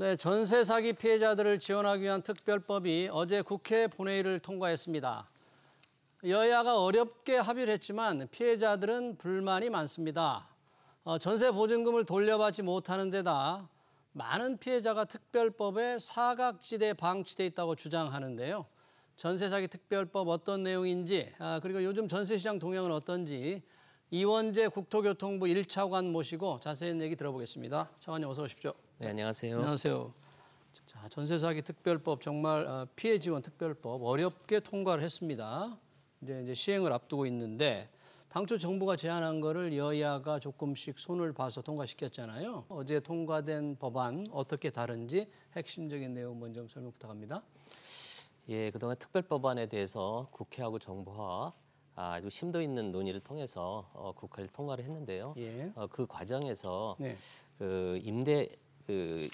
네, 전세 사기 피해자들을 지원하기 위한 특별법이 어제 국회 본회의를 통과했습니다. 여야가 어렵게 합의를 했지만 피해자들은 불만이 많습니다. 전세 보증금을 돌려받지 못하는 데다 많은 피해자가 특별법에 사각지대에 방치돼 있다고 주장하는데요. 전세 사기 특별법 어떤 내용인지, 그리고 요즘 전세시장 동향은 어떤지 이원재 국토교통부 1차관 모시고 자세한 얘기 들어보겠습니다. 차관님 어서 오십시오. 네, 안녕하세요. 안녕하세요. 자, 전세 사기 특별법 정말 피해 지원 특별법 어렵게 통과를 했습니다. 이제 시행을 앞두고 있는데 당초 정부가 제안한 거를 여야가 조금씩 손을 봐서 통과시켰잖아요. 어제 통과된 법안 어떻게 다른지 핵심적인 내용 먼저 좀 설명 부탁합니다. 예, 그동안 특별법안에 대해서 국회하고 정부와 아주 심도 있는 논의를 통해서 국회를 통과를 했는데요. 예. 그 과정에서 네.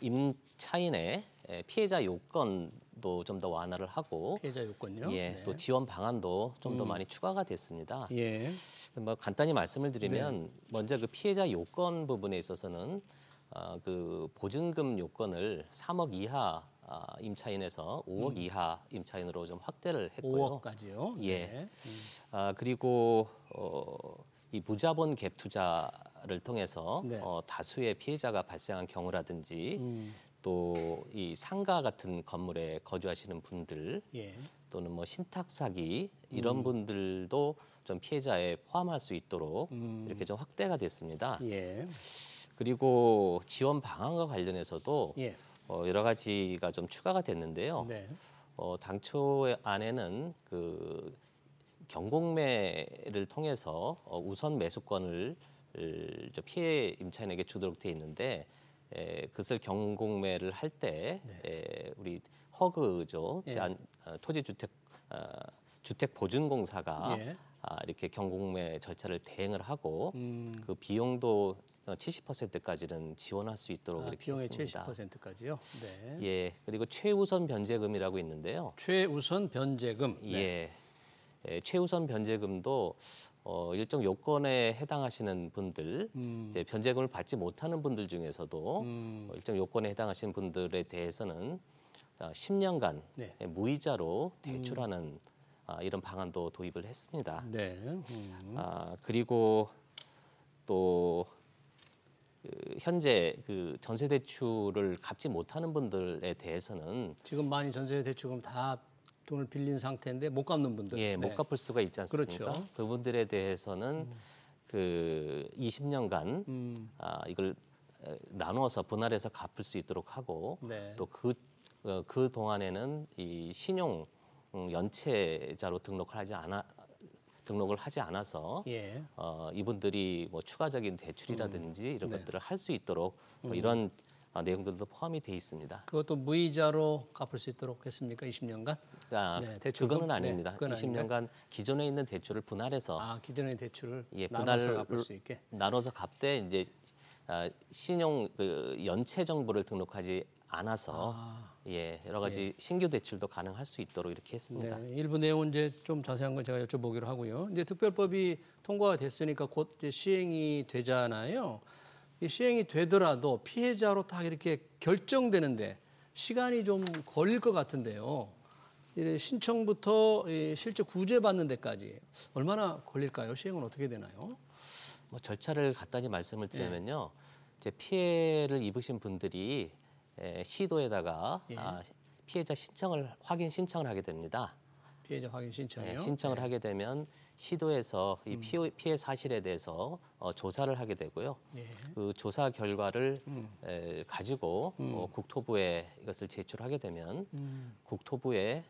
임차인의 피해자 요건도 좀 더 완화를 하고 피해자 요건요. 예, 네. 또 지원 방안도 좀 더 많이 추가가 됐습니다. 예. 뭐 간단히 말씀을 드리면 먼저 그 피해자 요건 부분에 있어서는 그 보증금 요건을 3억 이하 임차인에서 5억 이하 임차인으로 좀 확대를 했고요. 5억까지요. 예. 네. 그리고 이 무자본 갭 투자를 통해서 네. 다수의 피해자가 발생한 경우라든지 또 이 상가 같은 건물에 거주하시는 분들 예. 또는 뭐 신탁 사기 이런 분들도 좀 피해자에 포함할 수 있도록 이렇게 좀 확대가 됐습니다. 예. 그리고 지원 방안과 관련해서도 예. 여러 가지가 좀 추가가 됐는데요. 네. 당초 안에는 그 경공매를 통해서 우선 매수권을 피해 임차인에게 주도록 돼 있는데 그것을 경공매를 할 때 우리 허그죠. 예. 주택보증공사가 예. 이렇게 경공매 절차를 대행을 하고 그 비용도 70%까지는 지원할 수 있도록 이렇게 비용의 했습니다. 70%까지요. 네. 예, 그리고 최우선 변제금이라고 있는데요. 최우선 변제금. 네. 예, 최우선 변제금도 일정 요건에 해당하시는 분들, 이제 변제금을 받지 못하는 분들 중에서도 일정 요건에 해당하시는 분들에 대해서는 10년간 네. 무이자로 대출하는 이런 방안도 도입을 했습니다. 네. 그리고 또 현재 그 전세 대출을 갚지 못하는 분들에 대해서는 지금 많이 전세 대출금 다 돈을 빌린 상태인데 못 갚는 분들. 예, 못 네. 갚을 수가 있지 않습니까? 그렇죠. 그분들에 대해서는 그 20년간 이걸 나눠서 분할해서 갚을 수 있도록 하고 네. 또 그 동안에는 이 신용 연체자로 등록을 하지 않아서 예. 이분들이 뭐 추가적인 대출이라든지 이런 네. 것들을 할 수 있도록 뭐 이런 내용들도 포함이 돼 있습니다. 그것도 무이자로 갚을 수 있도록 했습니까? 20년간? 네, 대출금? 그거는 아닙니다. 네, 그건 20년간 기존에 있는 대출을 분할해서 기존의 대출을 예, 나눠서 갚을 수 있게. 나눠서 갚되 이제 신용 그 연체 정보를 등록하지 않아서 예, 여러 가지 신규 대출도 가능할 수 있도록 이렇게 했습니다. 네, 일부 내용은 이제 좀 자세한 건 제가 여쭤보기로 하고요. 이제 특별법이 통과가 됐으니까 곧 이제 시행이 되잖아요. 이 시행이 되더라도 피해자로 딱 이렇게 결정되는데 시간이 좀 걸릴 것 같은데요. 신청부터 실제 구제받는 데까지 얼마나 걸릴까요? 시행은 어떻게 되나요? 뭐 절차를 간단히 말씀을 드리면요, 이제 피해를 입으신 분들이 시도에다가 피해자 확인 신청을 하게 됩니다. 피해자 확인 신청이요? 신청을 하게 되면 시도에서 이 피해 사실에 대해서 조사를 하게 되고요. 그 조사 결과를 가지고 국토부에 이것을 제출하게 되면 국토부에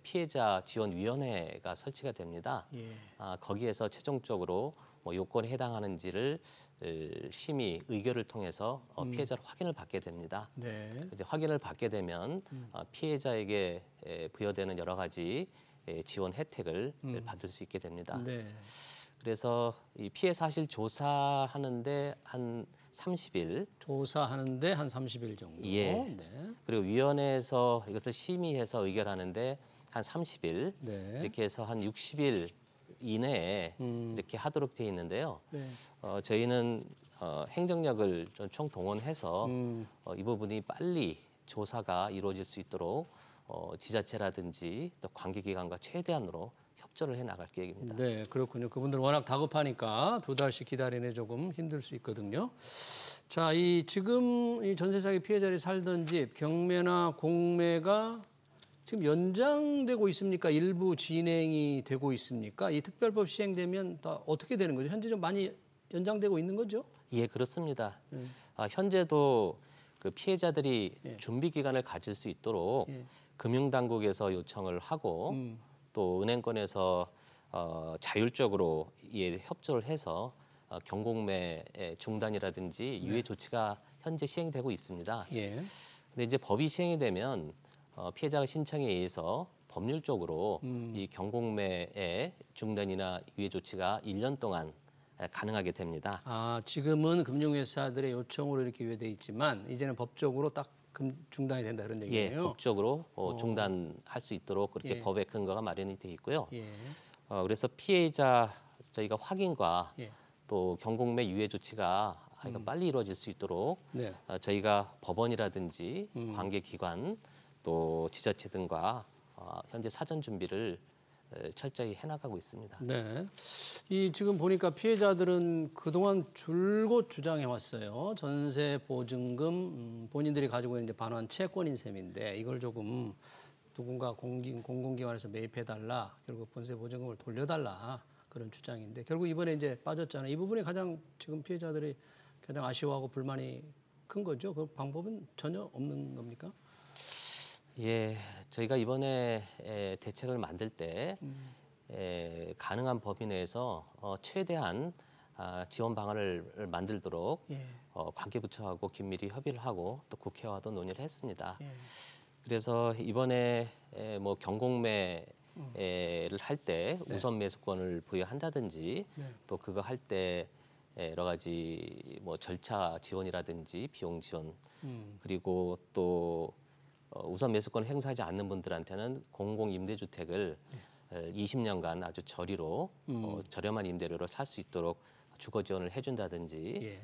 피해자 지원위원회가 설치가 됩니다. 거기에서 최종적으로 뭐 요건에 해당하는지를 심의 의결을 통해서 피해자를 확인을 받게 됩니다. 네. 이제 확인을 받게 되면 피해자에게 부여되는 여러 가지 지원 혜택을 받을 수 있게 됩니다. 네. 그래서 이 피해 사실 조사하는데 한 30일. 조사하는데 한 30일 정도. 예. 네. 그리고 위원회에서 이것을 심의해서 의결하는데 한 30일. 네. 이렇게 해서 한 60일 이내에 이렇게 하도록 되어 있는데요. 네. 저희는 행정력을 좀 총동원해서 이 부분이 빨리 조사가 이루어질 수 있도록 지자체라든지 또 관계기관과 최대한으로 협조를 해 나갈 계획입니다. 네, 그렇군요. 그분들 워낙 다급하니까 2달씩 기다리는 조금 힘들 수 있거든요. 자, 지금 이 전세 사기 피해자들이 살던 집 경매나 공매가 지금 연장되고 있습니까? 일부 진행이 되고 있습니까? 이 특별법 시행되면 다 어떻게 되는 거죠? 현재 좀 많이 연장되고 있는 거죠? 예, 그렇습니다. 현재도 그 피해자들이 준비 기간을 가질 수 있도록 금융당국에서 요청을 하고 또 은행권에서 자율적으로 이에 협조를 해서 경공매 중단이라든지 유예 조치가 현재 시행되고 있습니다. 예. 근데 이제 법이 시행이 되면 피해자가 신청에 의해서 법률적으로 이 경공매의 중단이나 유예 조치가 1년 동안 가능하게 됩니다. 아, 지금은 금융회사들의 요청으로 이렇게 유예돼 있지만 이제는 법적으로 딱 중단이 된다 그런 얘기예요. 예, 법적으로 중단할 수 있도록 그렇게 법의 근거가 마련이 돼 있고요. 예. 그래서 피해자 저희가 확인과 예. 또 경공매 유예 조치가 이거 빨리 이루어질 수 있도록 네. 저희가 법원이라든지 관계기관 또 지자체 등과 현재 사전 준비를 철저히 해나가고 있습니다. 네. 지금 보니까 피해자들은 그동안 줄곧 주장해 왔어요. 전세 보증금 본인들이 가지고 있는 이제 반환 채권인 셈인데 이걸 조금 누군가 공공기관에서 매입해달라. 결국 전세 보증금을 돌려달라. 그런 주장인데 결국 이번에 이제 빠졌잖아요. 이 부분이 가장 지금 피해자들이 가장 아쉬워하고 불만이 큰 거죠. 그 방법은 전혀 없는 겁니까? 예, 저희가 이번에 대책을 만들 때 가능한 범위 내에서 최대한 지원 방안을 만들도록 관계부처하고 긴밀히 협의를 하고 또 국회와도 논의를 했습니다. 그래서 이번에 뭐 경공매를 할 때 우선 매수권을 부여한다든지 또 그거 할 때 여러 가지 뭐 절차 지원이라든지 비용 지원 그리고 또 우선 매수권을 행사하지 않는 분들한테는 공공임대주택을 20년간 아주 저리로 저렴한 임대료로 살 수 있도록 주거 지원을 해준다든지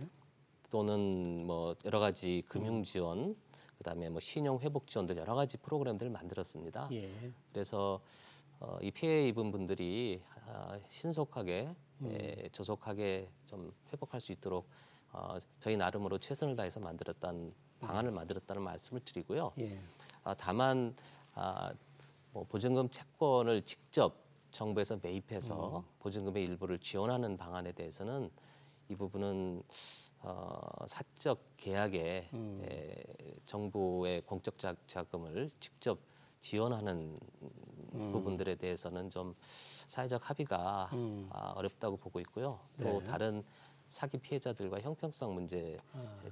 또는 뭐 여러 가지 금융 지원 그다음에 뭐 신용 회복 지원들 여러 가지 프로그램들을 만들었습니다. 그래서 이 피해 입은 분들이 신속하게 조속하게 좀 회복할 수 있도록 저희 나름으로 최선을 다해서 만들었다는 방안을 만들었다는 말씀을 드리고요. 다만 뭐 보증금 채권을 직접 정부에서 매입해서 보증금의 일부를 지원하는 방안에 대해서는 이 부분은 사적 계약에 정부의 공적 자금을 직접 지원하는 부분들에 대해서는 좀 사회적 합의가 어렵다고 보고 있고요. 또 다른 사기 피해자들과 형평성 문제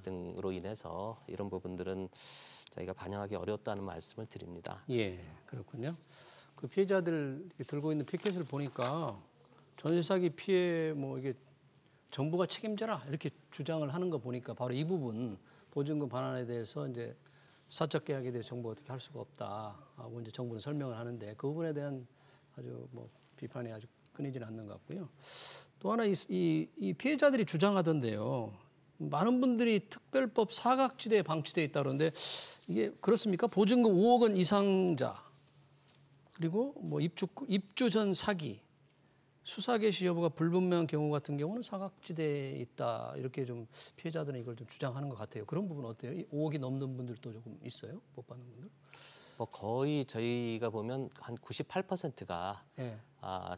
등으로 인해서 이런 부분들은 저희가 반영하기 어려웠다는 말씀을 드립니다. 예, 그렇군요. 그 피해자들 들고 있는 피켓을 보니까 전세 사기 피해 뭐 이게 정부가 책임져라 이렇게 주장을 하는 거 보니까 바로 이 부분 보증금 반환에 대해서 이제 사적 계약에 대해서 정부가 어떻게 할 수가 없다 하고 이제 정부는 설명을 하는데 그 부분에 대한 아주 뭐 비판이 아주 끊이질 않는 것 같고요. 또 하나 이 피해자들이 주장하던데요. 많은 분들이 특별법 사각지대에 방치되어 있다 그러는데 이게 그렇습니까? 보증금 5억 원 이상자 그리고 뭐 입주 전 사기 수사 개시 여부가 불분명한 경우 같은 경우는 사각지대에 있다 이렇게 좀 피해자들은 이걸 좀 주장하는 것 같아요. 그런 부분 어때요? 5억이 넘는 분들도 조금 있어요? 못 받는 분들? 뭐 거의 저희가 보면 한 98%가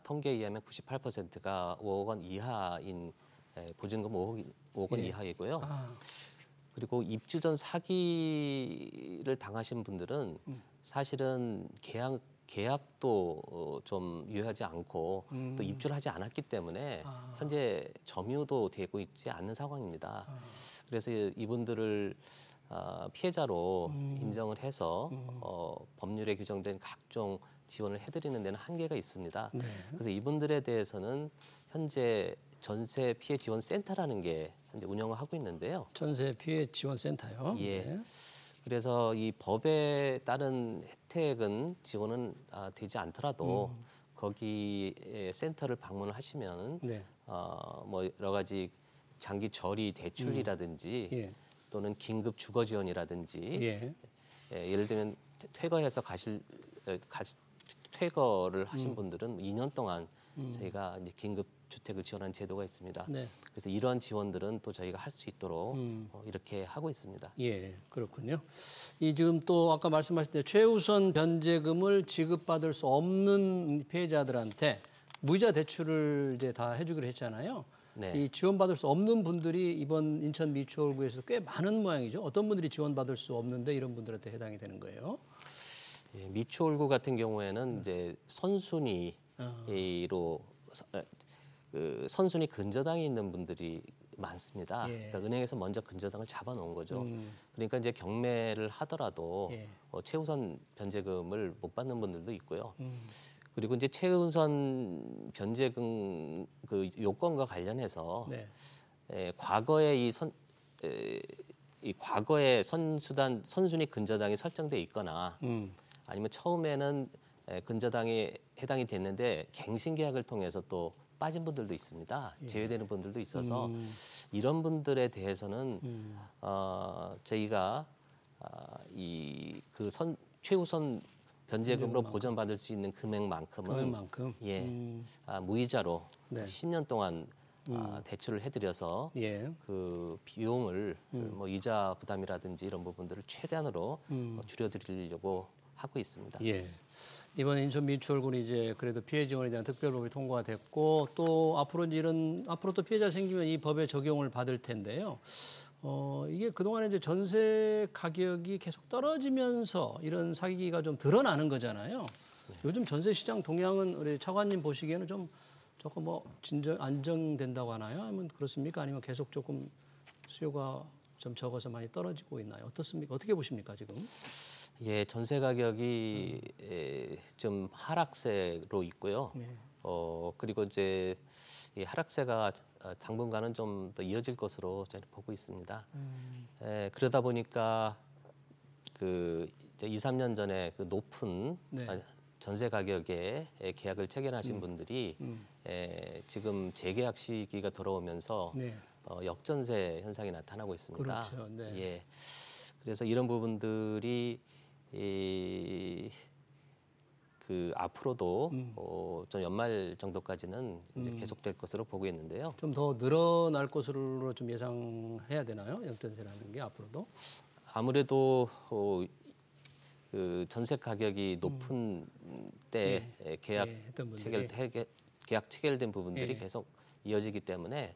통계에 의하면 98%가 5억 원 이하인 보증금 5억 원 이하이고요. 그리고 입주 전 사기를 당하신 분들은 사실은 계약도 좀 유효하지 않고 또 입주를 하지 않았기 때문에 현재 점유도 되고 있지 않는 상황입니다. 그래서 이분들을 피해자로 인정을 해서 법률에 규정된 각종 지원을 해드리는 데는 한계가 있습니다. 그래서 이분들에 대해서는 현재 전세 피해 지원 센터라는 게 현재 운영을 하고 있는데요. 전세 피해 지원 센터요. 예. 그래서 이 법에 따른 혜택은 지원은 되지 않더라도 거기 센터를 방문을 하시면 뭐 여러 가지 장기 저리 대출이라든지 또는 긴급 주거 지원이라든지 예를 들면 퇴거해서 퇴거를 하신 분들은 2년 동안 저희가 이제 긴급 주택을 지원하는 제도가 있습니다. 네. 그래서 이런 지원들은 또 저희가 할 수 있도록 이렇게 하고 있습니다. 예, 그렇군요. 이 지금 또 아까 말씀하신 때 최우선 변제금을 지급받을 수 없는 피해자들한테 무이자 대출을 이제 다 해주기로 했잖아요. 네. 이 지원받을 수 없는 분들이 이번 인천 미추홀구에서 꽤 많은 모양이죠. 어떤 분들이 지원받을 수 없는데 이런 분들한테 해당이 되는 거예요? 예, 미추홀구 같은 경우에는 이제 선순위로 그 선순위 근저당이 있는 분들이 많습니다. 예. 그러니까 은행에서 먼저 근저당을 잡아놓은 거죠. 그러니까 이제 경매를 하더라도 예. 최우선 변제금을 못 받는 분들도 있고요. 그리고 이제 최우선 변제금 그 요건과 관련해서 네. 과거에 이 과거에 선순위 근저당이 설정돼 있거나 아니면 처음에는 근저당이 해당이 됐는데 갱신 계약을 통해서 또 빠진 분들도 있습니다. 제외되는 분들도 있어서 이런 분들에 대해서는 저희가 최우선 변제금으로 보전받을 수 있는 금액만큼은 무이자로 네. 10년 동안 대출을 해드려서 예. 그 비용을 뭐 이자 부담이라든지 이런 부분들을 최대한으로 줄여드리려고 하고 있습니다. 예. 이번 인천 미추홀군이 이제 그래도 피해 지원에 대한 특별법이 통과가 됐고 또 앞으로 이제 앞으로 또 피해자 생기면 이 법의 적용을 받을 텐데요. 이게 그동안에 이제 전세 가격이 계속 떨어지면서 이런 사기가 좀 드러나는 거잖아요. 네. 요즘 전세 시장 동향은 우리 차관님 보시기에는 조금 뭐 안정된다고 하나요? 아니면 그렇습니까? 아니면 계속 조금 수요가 좀 적어서 많이 떨어지고 있나요? 어떻습니까? 어떻게 보십니까 지금? 예, 전세 가격이 좀 하락세로 있고요. 네. 그리고 이제 이 하락세가 당분간은 좀 더 이어질 것으로 저는 보고 있습니다. 그러다 보니까 그 이제 2, 3년 전에 그 높은 네. 전세 가격에 계약을 체결하신 분들이 지금 재계약 시기가 돌아오면서 네. 역전세 현상이 나타나고 있습니다. 그렇죠. 네. 예. 그래서 이런 부분들이 그 앞으로도 좀 연말 정도까지는 이제 계속될 것으로 보고 있는데요. 좀 더 늘어날 것으로 좀 예상해야 되나요? 역전세라는 게 앞으로도? 아무래도 그 전세 가격이 높은 때 계약 체결된 부분들이 계속 이어지기 때문에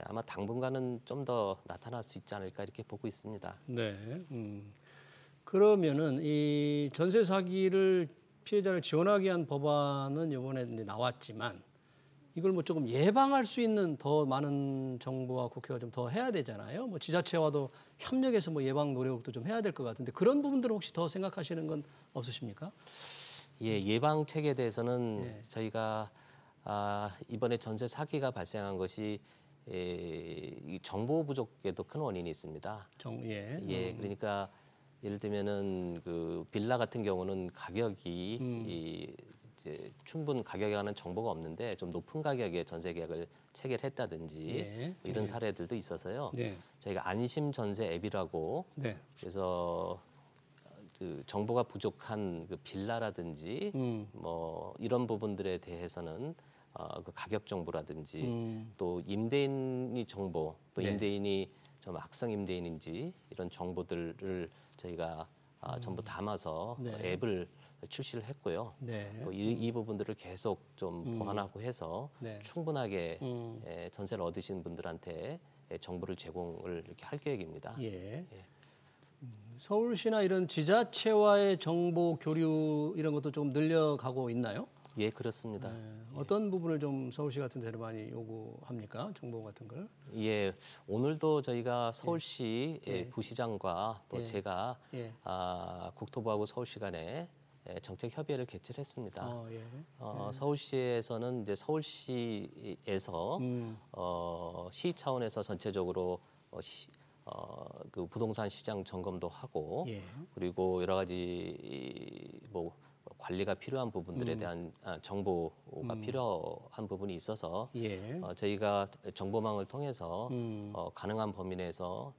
아마 당분간은 좀 더 나타날 수 있지 않을까 이렇게 보고 있습니다. 네. 그러면은 이 전세 사기를 피해자를 지원하기 위한 법안은 이번에 이제 나왔지만 이걸 뭐 조금 예방할 수 있는 더 많은 정부와 국회가 좀 더 해야 되잖아요. 뭐 지자체와도 협력해서 뭐 예방 노력도 좀 해야 될 것 같은데 그런 부분들은 혹시 더 생각하시는 건 없으십니까? 예, 예방책에 대해서는 저희가 이번에 전세 사기가 발생한 것이 이 정보 부족에도 큰 원인이 있습니다. 예, 그러니까 예를 들면은 그 빌라 같은 경우는 가격이 이제 충분 가격에 관한 정보가 없는데 좀 높은 가격에 전세 계약을 체결했다든지 이런 사례들도 있어서요. 저희가 안심 전세 앱이라고 그래서 그 정보가 부족한 그 빌라라든지 뭐 이런 부분들에 대해서는 그 가격 정보라든지 또 임대인이 정보 또 임대인이 좀 악성 임대인인지 이런 정보들을 저희가 전부 담아서 앱을 출시를 했고요. 또 이 부분들을 계속 좀 보완하고 해서 충분하게 전세를 얻으신 분들한테 정보를 제공을 이렇게 할 계획입니다. 서울시나 이런 지자체와의 정보 교류 이런 것도 좀 늘려가고 있나요? 예, 그렇습니다. 어떤 부분을 좀 서울시 같은 데로 많이 요구합니까? 정보 같은 걸? 예, 오늘도 저희가 서울시 부시장과 또 제가 국토부하고 서울시 간에 정책 협의회를 개최를 했습니다. 서울시에서는 이제 서울시에서 시 차원에서 전체적으로 그 부동산 시장 점검도 하고 그리고 여러 가지 뭐 관리가 필요한 부분들에 대한 정보가 필요한 부분이 있어서 저희가 정보망을 통해서 가능한 범위 내에서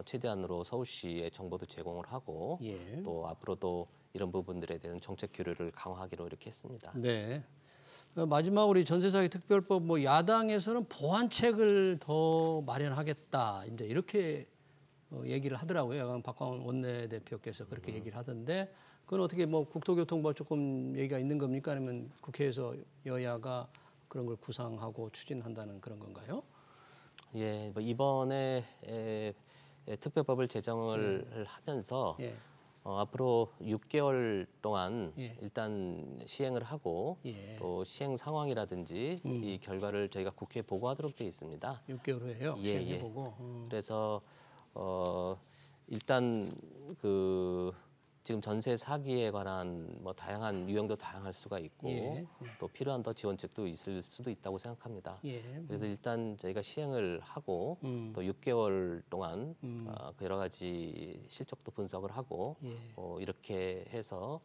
최대한으로 서울시에 정보도 제공을 하고 예. 또 앞으로도 이런 부분들에 대한 정책 규례를 강화하기로 이렇게 했습니다. 네. 마지막으로 이 전세사기 특별법 뭐 야당에서는 보완책을 더 마련하겠다 이제 이렇게 얘기를 하더라고요. 약간 박광원 원내대표께서 그렇게 얘기를 하던데 그건 어떻게 뭐 국토교통부와 조금 얘기가 있는 겁니까? 아니면 국회에서 여야가 그런 걸 구상하고 추진한다는 그런 건가요? 예, 뭐 이번에 특별법을 제정을 하면서 예. 앞으로 6개월 동안 예. 일단 시행을 하고 예. 또 시행 상황이라든지 이 결과를 저희가 국회에 보고하도록 되어 있습니다. 6개월 후에요. 예, 시행해보고. 그래서 일단 그 지금 전세 사기에 관한 뭐 다양한 유형도 다양할 수가 있고 예. 또 필요한 더 지원책도 있을 수도 있다고 생각합니다. 예. 그래서 일단 저희가 시행을 하고 또 6개월 동안 그 여러 가지 실적도 분석을 하고 예. 이렇게 해서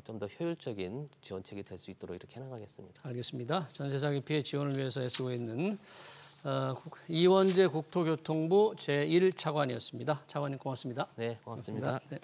좀 더 효율적인 지원책이 될 수 있도록 이렇게 해나가겠습니다. 알겠습니다. 전세사기 피해 지원을 위해서 애쓰고 있는 이원재 국토교통부 제1차관이었습니다. 차관님 고맙습니다. 네, 고맙습니다. 네.